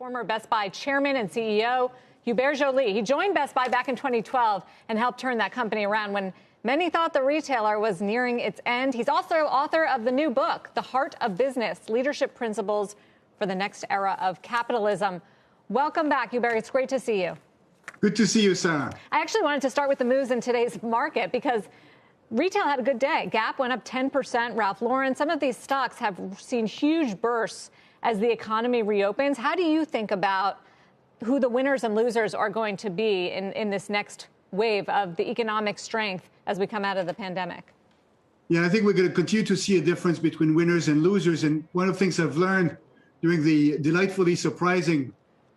Former Best Buy chairman and CEO Hubert Joly. He joined Best Buy back in 2012 and helped turn that company around when many thought the retailer was nearing its end. He's also author of the new book, The Heart of Business: Leadership Principles for the Next Era of Capitalism. Welcome back, Hubert. It's great to see you. Good to see you, Sarah. I actually wanted to start with the moves in today's market because retail had a good day. Gap went up 10%. Ralph Lauren. Some of these stocks have seen huge bursts as the economy reopens. How do you think about who the winners and losers are going to be in this next wave of the economic strength as we come out of the pandemic? Yeah, I think we're going to continue to see a difference between winners and losers. And one of the things I've learned during the delightfully surprising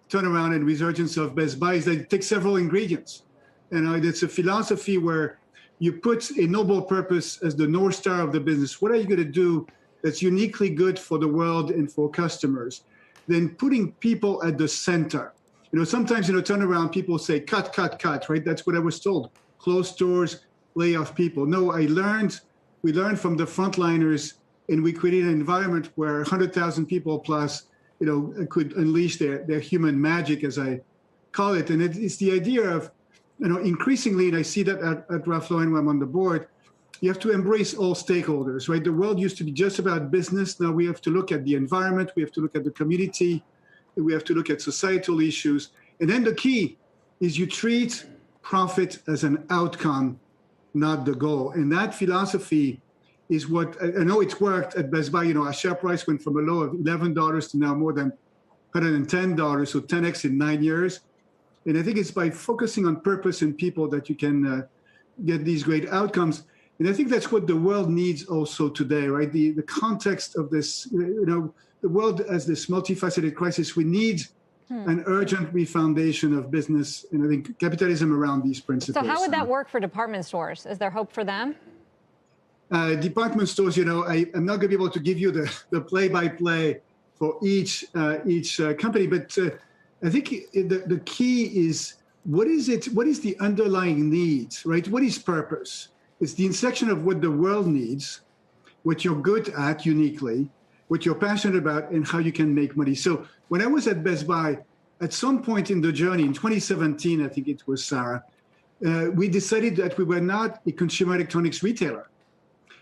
turnaround and resurgence of Best Buy is that it takes several ingredients. And it's a philosophy where you put a noble purpose as the North Star of the business. What are you going to do that's uniquely good for the world and for customers? Then putting people at the center. Sometimes in a turnaround, people say, cut, right? That's what I was told. Close stores, lay off people. No, we learned from the frontliners, and we created an environment where 100,000 people plus, could unleash their human magic, as I call it. And it's the idea of, increasingly, and I see that at Ralph Lauren when I'm on the board, you have to embrace all stakeholders, right? The world used to be just about business. Now we have to look at the environment. We have to look at the community. We have to look at societal issues. And then the key is you treat profit as an outcome, not the goal. And that philosophy is what, I know it's worked at Best Buy. Our share price went from a low of $11 to now more than $110, so 10x in 9 years. And I think it's by focusing on purpose and people that you can get these great outcomes. And I think that's what the world needs also today, right? The context of this, the world as this multifaceted crisis, we need an urgent refoundation of business and I think capitalism around these principles. So how would that work for department stores? Is there hope for them? Department stores, I'm not going to be able to give you the play-by-play for each company, but I think the key is what is the underlying needs, right? What is purpose? It's the intersection of what the world needs, what you're good at uniquely, what you're passionate about, and how you can make money. So when I was at Best Buy, at some point in the journey, in 2017, I think it was, Sarah, we decided that we were not a consumer electronics retailer.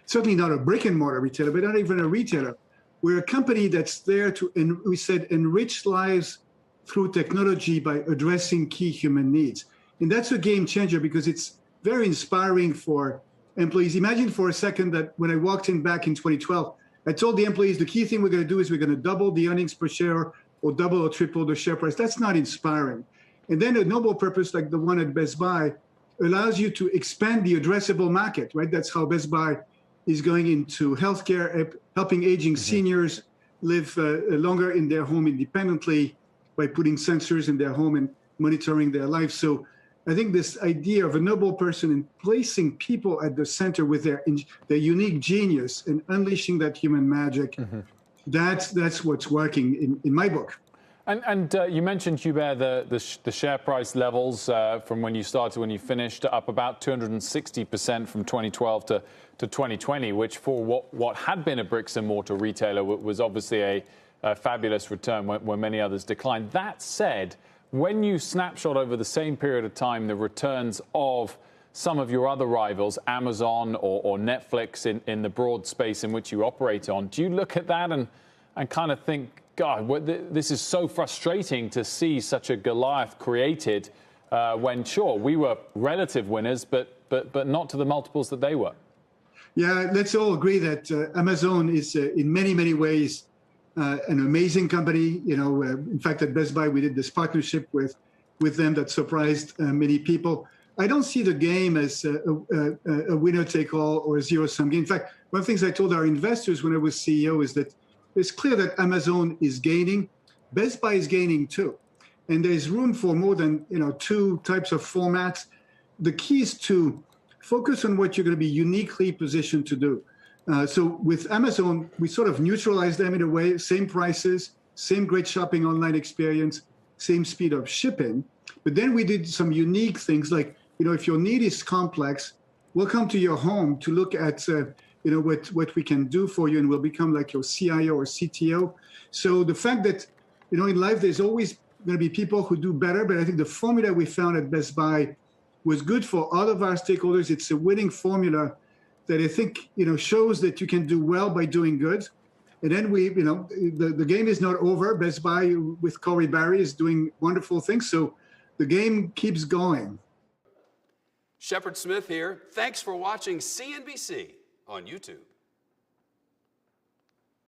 Certainly not a brick and mortar retailer, but not even a retailer. We're a company that's there to, and we said, enrich lives through technology by addressing key human needs. And that's a game changer because it's very inspiring for employees. Imagine for a second that when I walked in back in 2012, I told the employees the key thing we're going to do is we're going to double the earnings per share or double or triple the share price. That's not inspiring. And then a noble purpose like the one at Best Buy allows you to expand the addressable market, right? That's how Best Buy is going into healthcare, helping aging seniors live longer in their home independently by putting sensors in their home and monitoring their life. So I think this idea of a noble person and placing people at the center with their unique genius and unleashing that human magic, that's what's working in my book. And you mentioned, Hubert, the share price levels from when you started to when you finished, up about 260% from 2012 to 2020, which for what had been a bricks and mortar retailer was obviously a fabulous return when many others declined. That said, when you snapshot over the same period of time the returns of some of your other rivals, Amazon or Netflix in the broad space in which you operate on, do you look at that and kind of think, God, this is so frustrating to see such a Goliath created when, sure, we were relative winners, but not to the multiples that they were? Yeah, let's all agree that Amazon is in many, many ways an amazing company. In fact, at Best Buy, we did this partnership with them that surprised many people. I don't see the game as a winner-take-all or a zero-sum game. In fact, one of the things I told our investors when I was CEO is that it's clear that Amazon is gaining. Best Buy is gaining too. And there's room for more than two types of formats. The key is to focus on what you're going to be uniquely positioned to do. So with Amazon, we sort of neutralize them in a way, same prices, same great shopping online experience, same speed of shipping. But then we did some unique things like, if your need is complex, we'll come to your home to look at, what we can do for you, and we'll become like your CIO or CTO. So the fact that You know, in life, there's always going to be people who do better, but I think the formula we found at Best Buy was good for all of our stakeholders. It's a winning formula that I think, you know, shows that you can do well by doing good. And then we, you know, the game is not over. Best Buy with Corey Barry is doing wonderful things. So the game keeps going. Shepard Smith here. Thanks for watching CNBC on YouTube.